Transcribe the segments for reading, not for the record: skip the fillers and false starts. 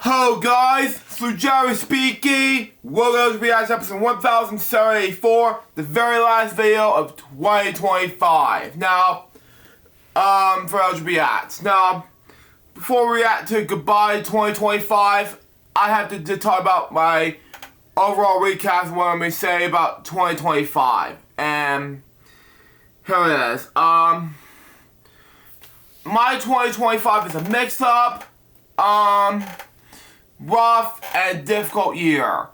Hello guys, it's Jerry speaking. Welcome to LJPCBM episode 1074, the very last video of 2025. Now, for LJPCBM. Now, before we react to goodbye 2025, I have to talk about my overall recap of what I'm going to say about 2025. And here it is. My 2025 is a mix-up. Rough and difficult year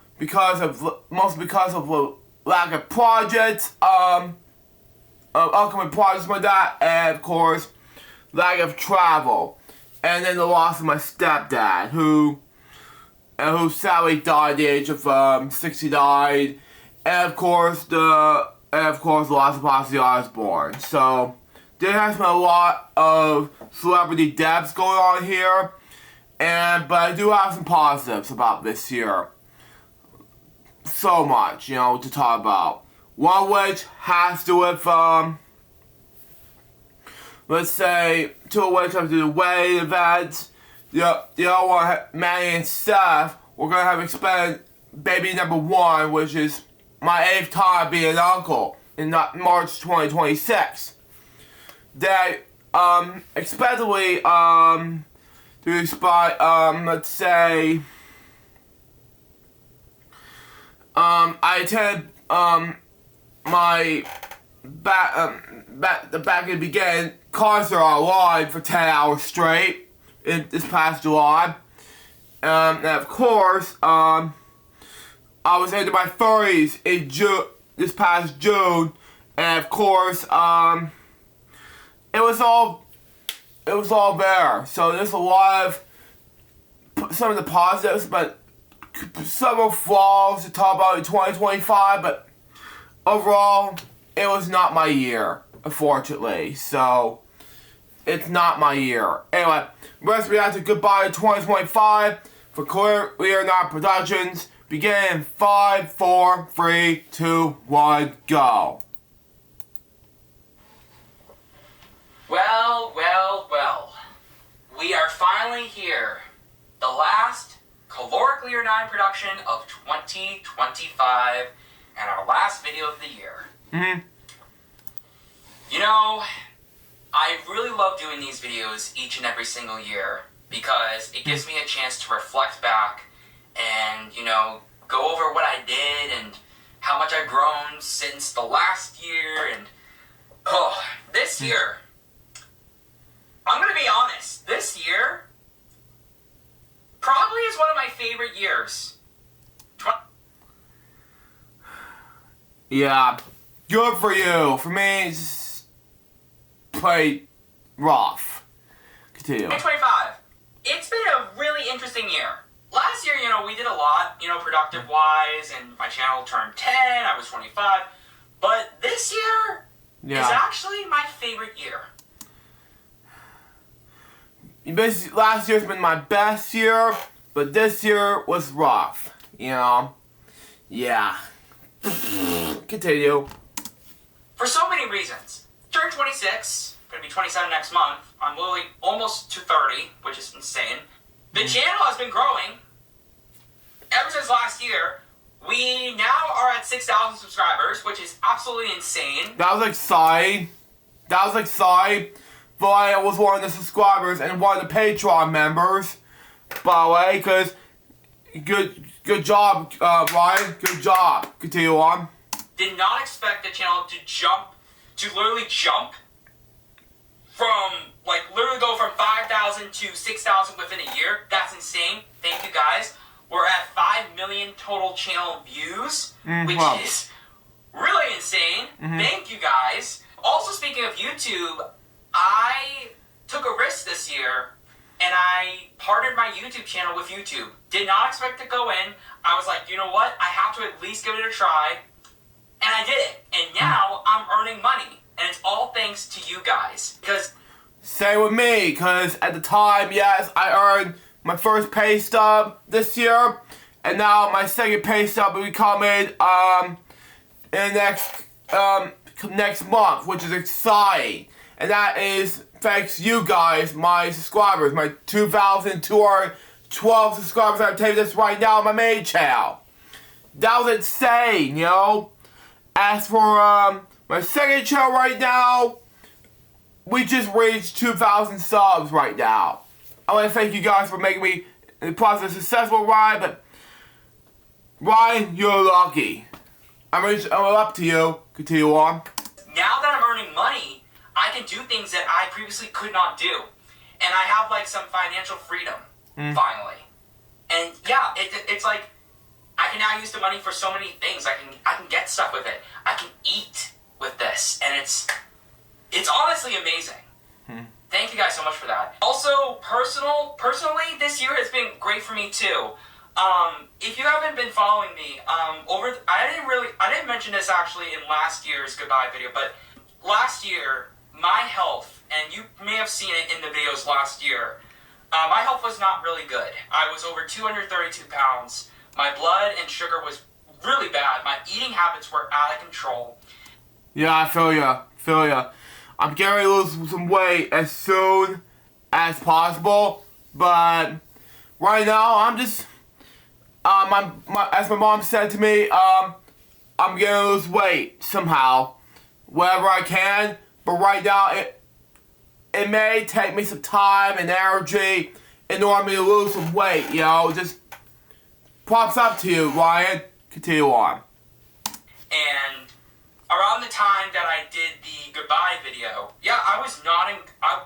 mostly because of the lack of projects, upcoming projects like that, and of course, lack of travel, and then the loss of my stepdad, who sadly died at the age of 69, and of course the loss of Ozzy Osbourne. So there has been a lot of celebrity deaths going on here. But I do have some positives about this year. So much, to talk about. One of which has to do with, let's say, two of which have to do with wedding events. The other one, Manny and Steph, we're going to have expanded baby number 1, which is my 8th time being an uncle in March 2026. That, expectedly, to spot, let's say, I attended, my back in the beginning concert online for 10 hours straight this past July. And of course, I was into my 30s in this past June, and of course, it was all there. So there's a lot of some of the positives, but several flaws to talk about in 2025. But overall, it was not my year, unfortunately. So it's not my year. Anyway, let's react to Goodbye to 2025 for Clear Leonard Productions. Begin in 5, 4, 3, 2, 1, go. Well. We are finally here. The last calorically or 9 production of 2025 and our last video of the year. I really love doing these videos each and every single year because it gives me a chance to reflect back and, go over what I did and how much I've grown since the last year. And, this year, I'm going to be honest, this year probably is one of my favorite years. Yeah, good for you. For me, it's pretty rough. Continue. 2025. It's been a really interesting year. Last year, we did a lot, productive-wise, and my channel turned 10, I was 25. But this year is actually my favorite year. Basically, last year's been my best year, but this year was rough, Yeah. Continue. For so many reasons. Turned 26, gonna be 27 next month. I'm literally almost to 30, which is insane. The channel has been growing ever since last year. We now are at 6,000 subscribers, which is absolutely insane. That was exciting. But I was one of the subscribers and one of the Patreon members, by the way, because good job, Ryan. Good job. Continue on. Did not expect the channel to literally jump from, literally go from 5,000 to 6,000 within a year. That's insane. Thank you guys. We're at 5 million total channel views, which is really insane. Thank you guys. Also, speaking of YouTube, I took a risk this year, and I partnered my YouTube channel with YouTube. Did not expect to go in. I was like, you know what? I have to at least give it a try. And I did it. And now I'm earning money. And it's all thanks to you guys. Same with me, because at the time, yes, I earned my first pay stub this year. And now my second pay stub will be coming in next month, which is exciting. And that is thanks to you guys, my subscribers, my 2,200 12 subscribers on tape this right now on my main channel. That was insane, you know. As for my second channel right now, we just reached 2,000 subs right now. I want to thank you guys for making me in the process successful, Ryan, but Ryan, you're lucky. I'm up to you. Continue on. Now that I'm earning money, I can do things that I previously could not do. And I have like some financial freedom, finally. And yeah, it's like, I can now use the money for so many things. I can get stuff with it. I can eat with this. And it's honestly amazing. Thank you guys so much for that. Also, personally, this year has been great for me too. If you haven't been following me, I didn't mention this actually in last year's goodbye video, but last year, my health, and you may have seen it in the videos last year, my health was not really good. I was over 232 pounds. My blood and sugar was really bad. My eating habits were out of control. Yeah, I feel ya. I'm getting to lose some weight as soon as possible, but right now I'm just, as my mom said to me, I'm gonna lose weight somehow, wherever I can. But right now, it may take me some time and energy in order for me to lose some weight. You know, just props up to you, Ryan. Continue on. And around the time that I did the goodbye video, yeah,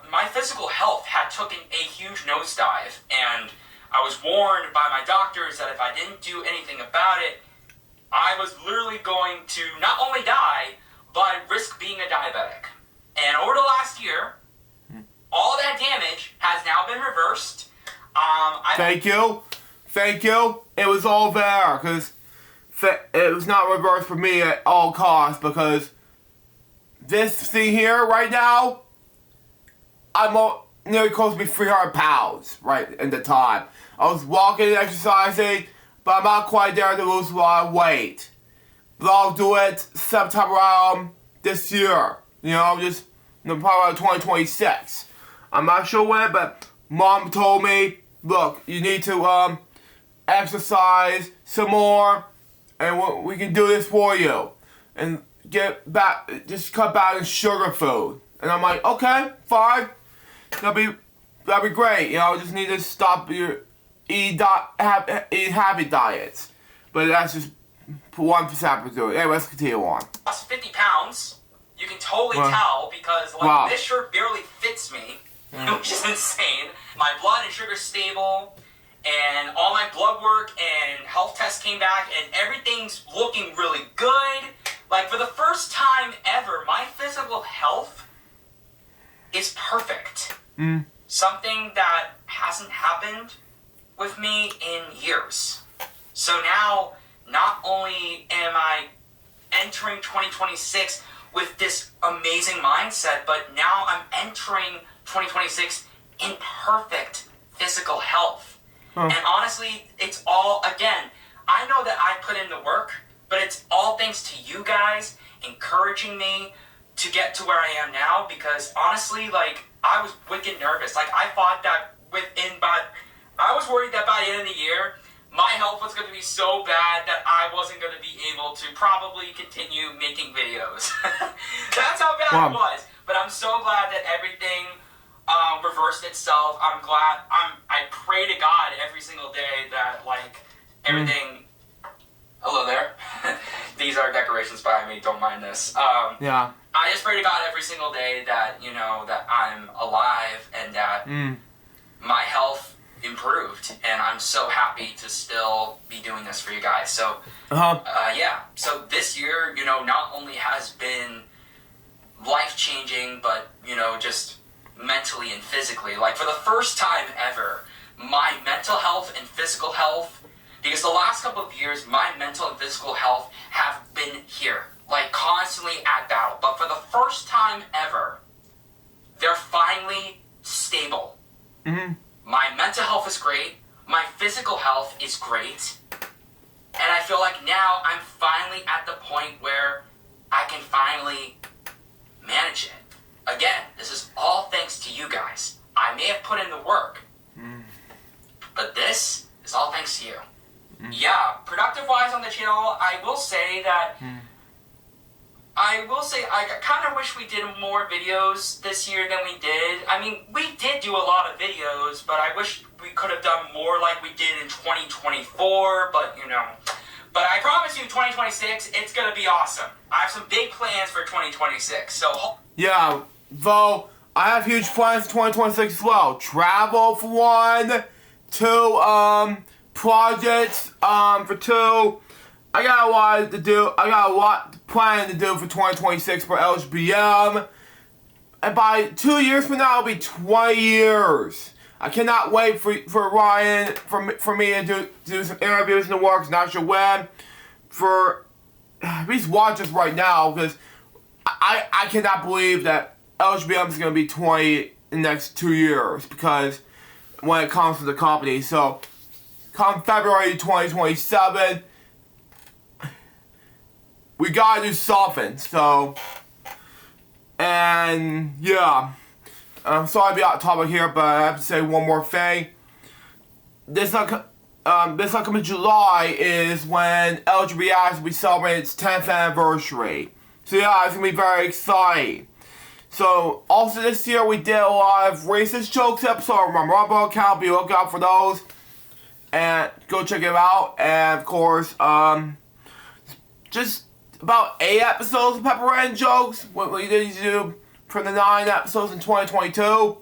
my physical health had taken a huge nosedive, and I was warned by my doctors that if I didn't do anything about it, I was literally going to not only die, but risk being a diabetic. And over the last year, all that damage has now been reversed. Thank you. It was all there, because it was not reversed for me at all costs, because this thing here right now, I'm nearly close to be 300 pounds right in the time. I was walking and exercising, but I'm not quite there to lose a lot of weight. But I'll do it sometime around this year. You know, probably around 2026. I'm not sure when, but Mom told me, look, you need to exercise some more, and we can do this for you. And just cut back on sugar food. And I'm like, okay, fine. That'd be great. You know, just need to stop your eat heavy diets. But that's just 1% to it. Anyway, let's continue on. Lost 50 pounds. You can totally tell because this shirt barely fits me, which is insane. My blood and sugar's stable, and all my blood work and health tests came back, and everything's looking really good. Like, for the first time ever, my physical health is perfect. Something that hasn't happened with me in years. So now, not only am I entering 2026 with this amazing mindset, but now I'm entering 2026 in perfect physical health. And honestly, it's all, again, I know that I put in the work, but it's all thanks to you guys encouraging me to get to where I am now, because honestly, like, I was wicked nervous. Like, I thought that I was worried that by the end of the year, my health was going to be so bad that I wasn't going to be able to probably continue making videos. That's how bad it was. But I'm so glad that everything reversed itself. I'm glad. I pray to God every single day that, like, everything... Hello there. These are decorations by me. Don't mind this. Yeah. I just pray to God every single day that, you know, that I'm alive and that my health improved, and I'm so happy to still be doing this for you guys. So, yeah. So this year, you know, not only has been life-changing, but, you know, just mentally and physically. Like, for the first time ever, my mental health and physical health, because the last couple of years, my mental and physical health have been here, like, constantly at battle. But for the first time ever, they're finally stable. My mental health is great. My physical health is great. And I feel like now I'm finally at the point where I can finally manage it. Again, this is all thanks to you guys. I may have put in the work, But this is all thanks to you. Yeah, productive-wise on the channel, I will say I kind of wish we did more videos this year than we did. I mean, we did do a lot of videos, but I wish we could have done more like we did in 2024, but you know. But I promise you, 2026, it's going to be awesome. I have some big plans for 2026, so... Yeah, though, I have huge plans for 2026 as well. Travel for one, 2, projects, for 2. I got a lot to do. I got a lot planned to do for 2026 for LJPCBM. And by 2 years from now, it'll be 20 years. I cannot wait for Ryan, for me to do some interviews in the works, not sure when. Please watch us right now, because I cannot believe that LJPCBM is going to be 20 in the next 2 years, because when it comes to the company. So, come February 2027, we gotta do something, so, and, yeah, I'm sorry to be out of topic here, but I have to say one more thing. This upcoming July is when LJPCBM will be celebrating its 10th anniversary, so yeah, it's gonna be very exciting. So, also this year we did a lot of racist jokes episodes on my Rumble account, be looking out for those, and go check it out, and of course, just about 8 episodes of Pepper and jokes, what we did do from the 9 episodes in 2022.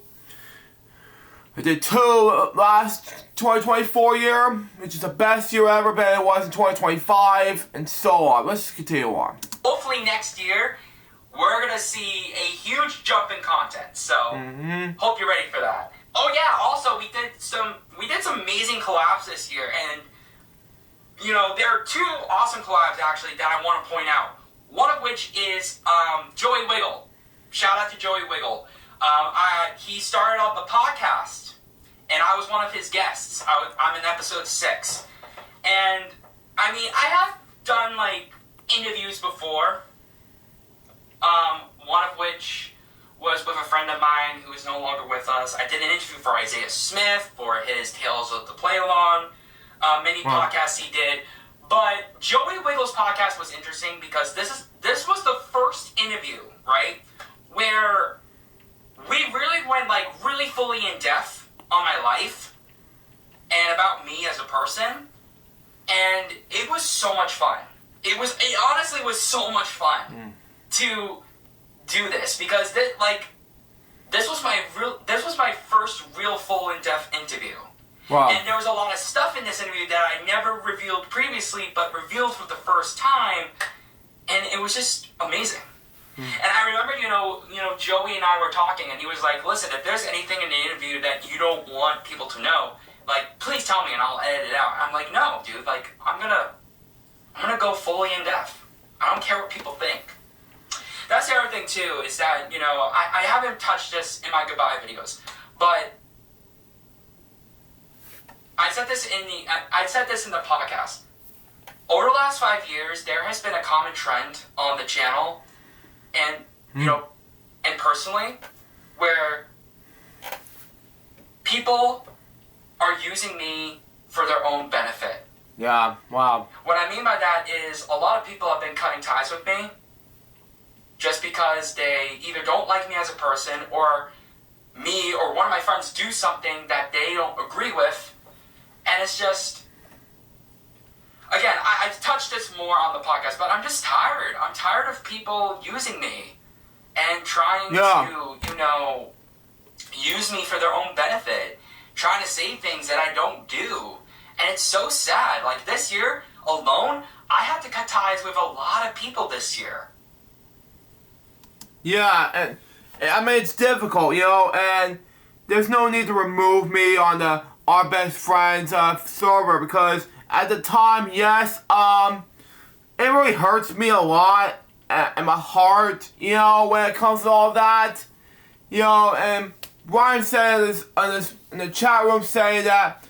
I did 2 last 2024 year, which is the best year ever, but it was in 2025, and so on. Let's continue on. Hopefully next year, we're going to see a huge jump in content, so hope you're ready for that. Oh yeah, also we did some amazing collabs this year, and you know, there are 2 awesome collabs actually that I want to point out. One of which is Joey Wiggle. Shout out to Joey Wiggle. He started up a podcast, and I was one of his guests. I'm in episode 6, and I mean, I have done like interviews before. One of which was with a friend of mine who is no longer with us. I did an interview for Isaiah Smith for his Tales of the Play-Along mini podcasts he did. But Joey Wiggle's podcast was interesting because this was the first interview, right, where we really went like really fully in depth on my life and about me as a person, and it was so much fun. It honestly was so much fun to do this, because this was my first real full in-depth interview. Wow. And there was a lot of stuff in this interview that I never revealed previously, but revealed for the first time, and it was just amazing. And I remember, you know, Joey and I were talking, and he was like, "Listen, if there's anything in the interview that you don't want people to know, like, please tell me, and I'll edit it out." I'm like, "No, dude, like, I'm gonna go fully in depth. I don't care what people think." That's the other thing too, is that, you know, I haven't touched this in my goodbye videos, but I said this in the podcast. Over the last 5 years, there has been a common trend on the channel, and you know, and personally, where people are using me for their own benefit. Yeah, wow. What I mean by that is a lot of people have been cutting ties with me just because they either don't like me as a person, or me or one of my friends do something that they don't agree with, and it's just, again, I've touched this more on the podcast, but I'm just tired. I'm tired of people using me and trying to, you know, use me for their own benefit, trying to say things that I don't do, and it's so sad. Like, this year alone, I had to cut ties with a lot of people this year. Yeah, and I mean, it's difficult, you know, and there's no need to remove me on the Our Best Friends server, because at the time, yes, it really hurts me a lot in my heart, you know, when it comes to all that, you know, and Ryan said in the chat room saying that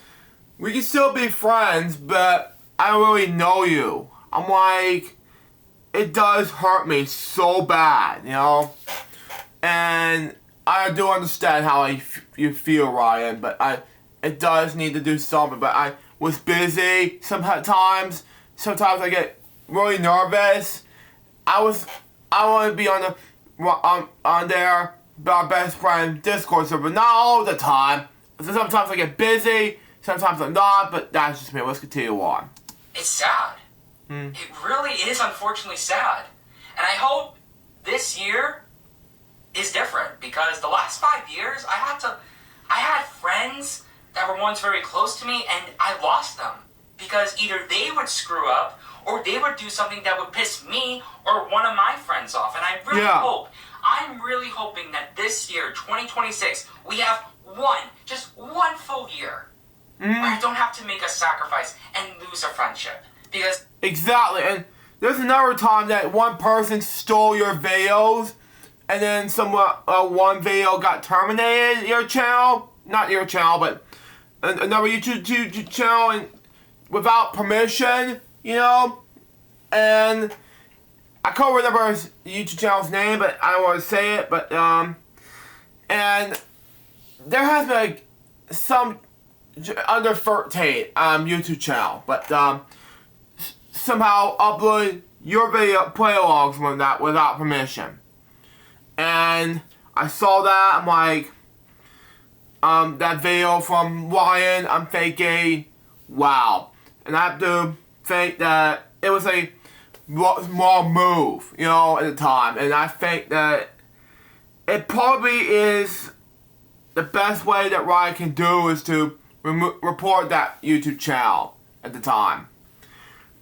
we can still be friends, but I don't really know you. I'm like, it does hurt me so bad, you know, and I do understand how you feel, Ryan, but it does need to do something, but I was busy. Sometimes I get really nervous. I want to be on there, our best friend Discord server, not all the time. So sometimes I get busy, sometimes I'm not, but that's just me. Let's continue on. It's sad. It really is unfortunately sad. And I hope this year is different, because the last 5 years I had friends that were once very close to me, and I lost them because either they would screw up or they would do something that would piss me or one of my friends off. And I'm really hoping that this year, 2026, we have just one full year where I don't have to make a sacrifice and lose a friendship. Because exactly, and there's another time that one person stole your videos, and then one video got terminated. Your channel, not your channel, but another YouTube channel, and without permission, and I can't remember his YouTube channel's name, but I don't want to say it, but and there has been some under 13 YouTube channel, but somehow upload your video play-alongs with that without permission. And I saw that, I'm like, that video from Ryan, I'm thinking, wow. And I have to think that it was a small move, at the time. And I think that it probably is the best way that Ryan can do is to report that YouTube channel at the time.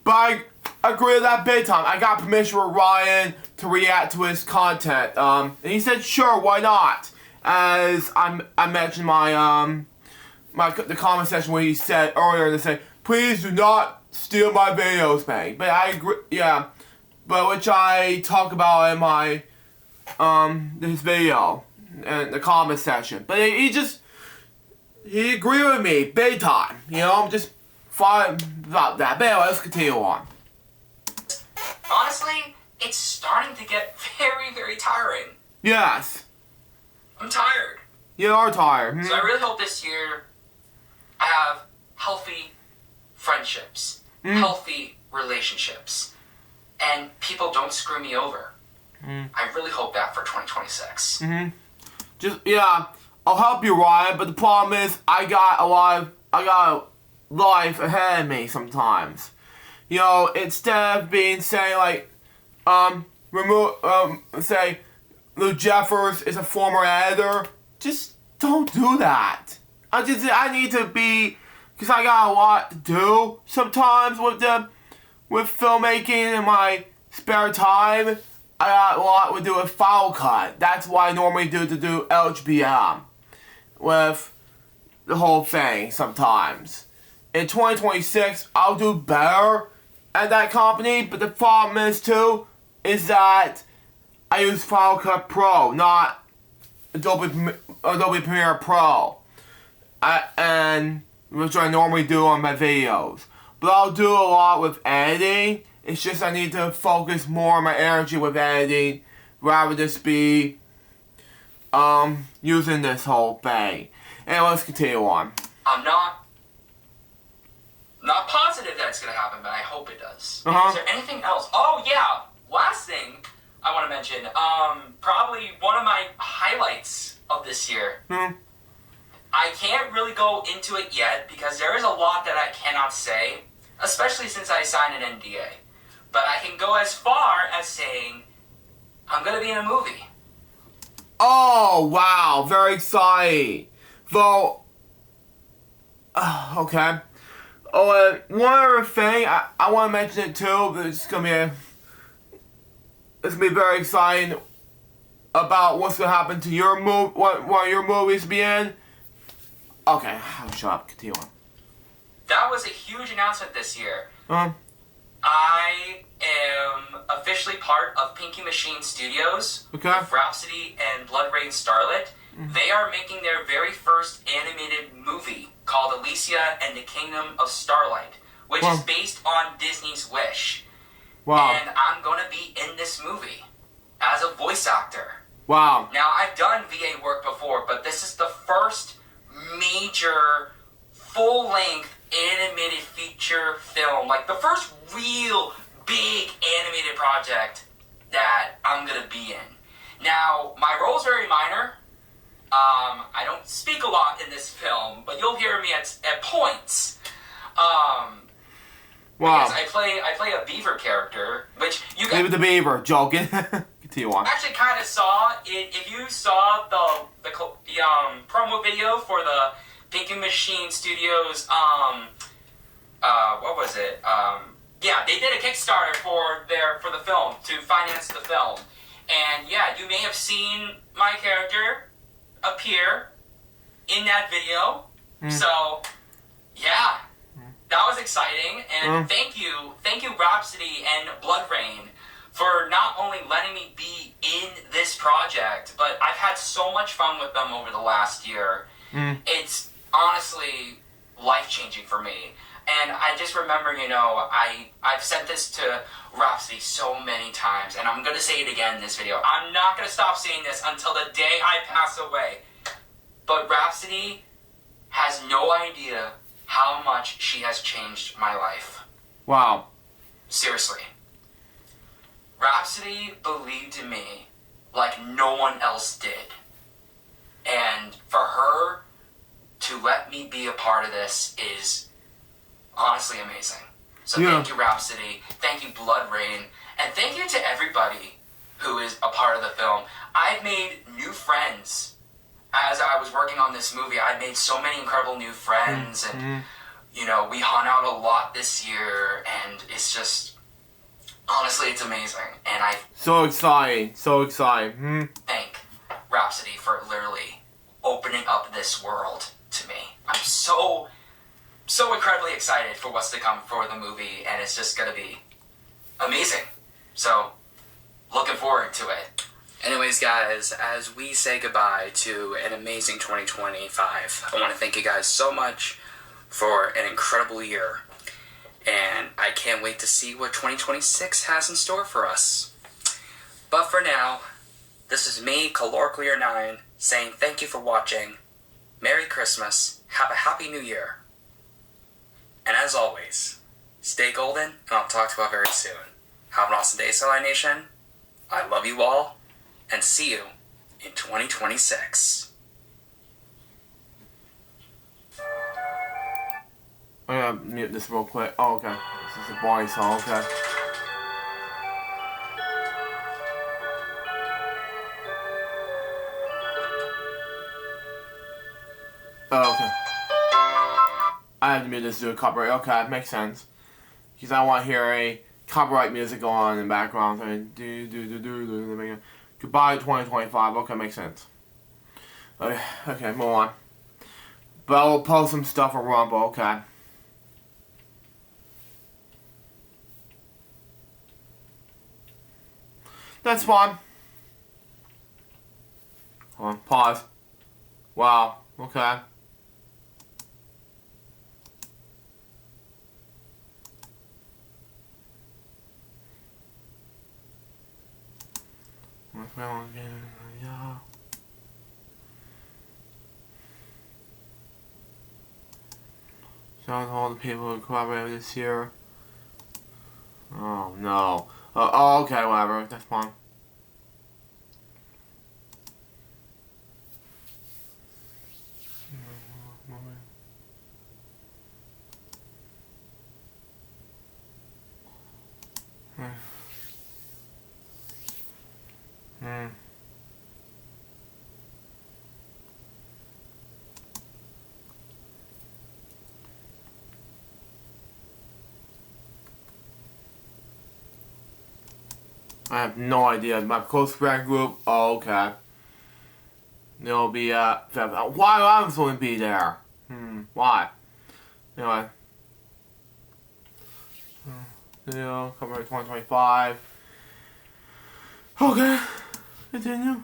But I agree with that big time. I got permission from Ryan to react to his content. And he said, sure, why not? As I mentioned the comment section where he said earlier, they said, please do not steal my videos, man. But I agree, yeah. But which I talk about in my his video in the comment section. But he agreed with me big time. I'm just fine about that. But anyway, let's continue on. honestly, it's starting to get very, very tiring. Yes. I'm tired. You are tired. So I really hope this year I have healthy friendships, healthy relationships, and people don't screw me over. I really hope that for 2026. I'll help you, Ryan, but the problem is I got a life ahead of me sometimes. Instead of saying like, say Lou Jeffers is a former editor, just don't do that. I need to be, because I got a lot to do sometimes with filmmaking in my spare time. I got a lot to do with Final Cut. That's what I normally do to do LJPCBM with the whole thing sometimes. In 2026, I'll do better at that company, but the problem is that I use Final Cut Pro, not Adobe Premiere Pro, and which I normally do on my videos. But I'll do a lot with editing. It's just I need to focus more on my energy with editing rather than just be using this whole thing. And let's continue on. I'm not positive that it's going to happen, but I hope it does. Is there anything else? Oh, yeah. Last thing I want to mention, probably one of my highlights of this year. I can't really go into it yet because there is a lot that I cannot say, especially since I signed an NDA. But I can go as far as saying I'm going to be in a movie. Oh, wow. Very exciting. Though, okay. Oh, one other thing, I want to mention it too, but it's going to be very exciting about what's going to happen to your one of your movies be in. Okay, I'll shut up. Continue on. That was a huge announcement this year. I am officially part of Pinky Machine Studios with Rhapsody and Blood Rain Starlet. They are making their very first animated movie called Alicia and the Kingdom of Starlight, which is based on Disney's Wish. Wow. And I'm going to be in this movie as a voice actor. Wow. Now, I've done VA work before, but this is the first major full-length animated feature film, like the first real big animated project that I'm gonna be in. Now, my role is very minor. I don't speak a lot in this film, but you'll hear me at points. Wow. Because I play a beaver character, which you guys Leave the beaver, joking. Continue on. actually kind of saw it. If you saw the promo video for the Pinky Machine Studios, what was it? Yeah, they did a Kickstarter for the film to finance the film, and yeah, you may have seen my character appear in that video. So yeah, that was exciting, and thank you Rhapsody and Blood Rain for not only letting me be in this project, but I've had so much fun with them over the last year. It's honestly life-changing for me. And I just remember, I've said this to Rhapsody so many times, and I'm going to say it again in this video. I'm not going to stop saying this until the day I pass away. But Rhapsody has no idea how much she has changed my life. Wow. Seriously. Rhapsody believed in me like no one else did. And for her to let me be a part of this is honestly amazing. So Thank you, Rhapsody. Thank you, Blood Rain. And thank you to everybody who is a part of the film. I've made new friends. As I was working on this movie, I made so many incredible new friends. And, we hung out a lot this year. And it's just, honestly, it's amazing. And I so exciting. thank Rhapsody for literally opening up this world to me. I'm so incredibly excited for what's to come for the movie, and it's just gonna be amazing. So, looking forward to it. Anyways, guys, as we say goodbye to an amazing 2025, I want to thank you guys so much for an incredible year, and I can't wait to see what 2026 has in store for us. But for now, this is me, CalorClear9, saying thank you for watching, Merry Christmas, have a Happy New Year, and as always, stay golden, and I'll talk to you all very soon. Have an awesome day, Starlight Nation. I love you all, and see you in 2026. I'm gonna mute this real quick. Oh, okay. This is a boring song, okay. Oh, okay. I have to mute this to do a copyright. Okay, makes sense. Because I want to hear a copyright music on in the background. So goodbye 2025. Okay, makes sense. Okay, move on. But I will post some stuff on Rumble. Okay. That's fine. Hold on, pause. Wow, okay. Yeah. Shout out to all the people who collaborated this year. Oh no. Oh, okay, whatever. That's fine. I have no idea. My close friend group. Oh, okay. They'll be why do I supposed to be there? Why? Anyway. Video copyright 2025. Okay. Continue.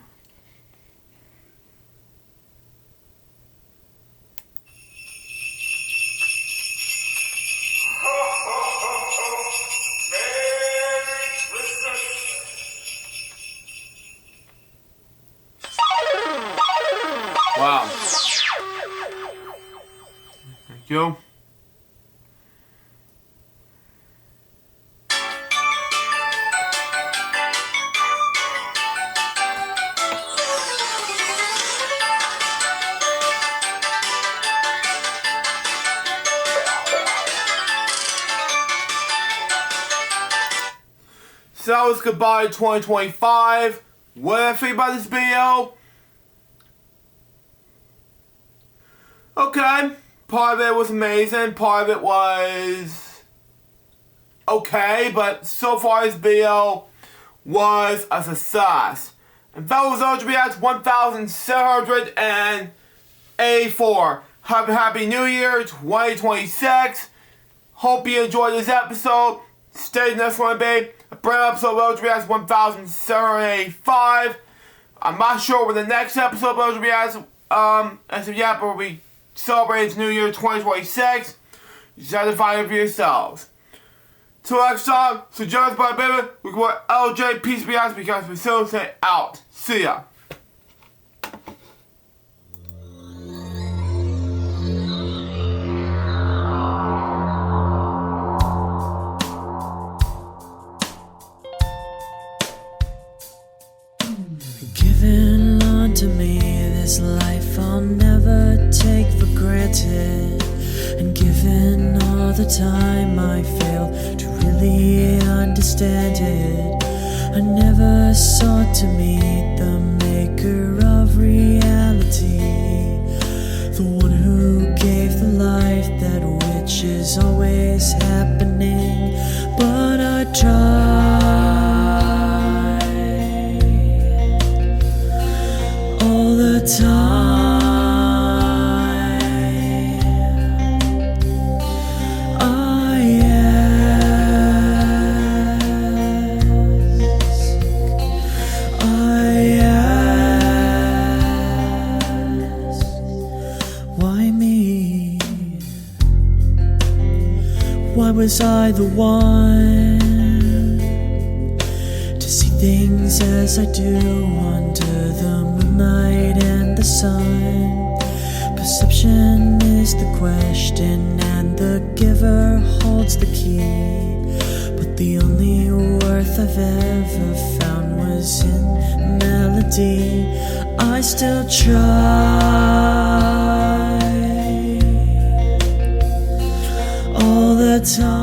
Wow. Thank you. So that was goodbye to 2025. What did I think about this video? Okay, part of it was amazing, part of it was okay, but so far this video was a success. And that was LJPCBM 1784. Have a happy new year 2026. Hope you enjoyed this episode. Stay next one, babe. A brand new episode of LJPCBM 1785. I'm not sure when the next episode of LJPCBM but we celebrate its New Year 2026. You just have to find it for yourselves. Till next time, so join us by baby. We go LJPCBM because we still say out. See ya. Given unto me this life I'll never take for granted, and given all the time I failed to really understand it, I never sought to meet the maker of reality, the one who gave the life that which is always happening, but I tried all the time. I ask, why me? Why was I the one to see things as I do under the moonlight and the sun? Perception is the question and the giver holds the key, but the only worth I've ever found was in melody. I still try all the time.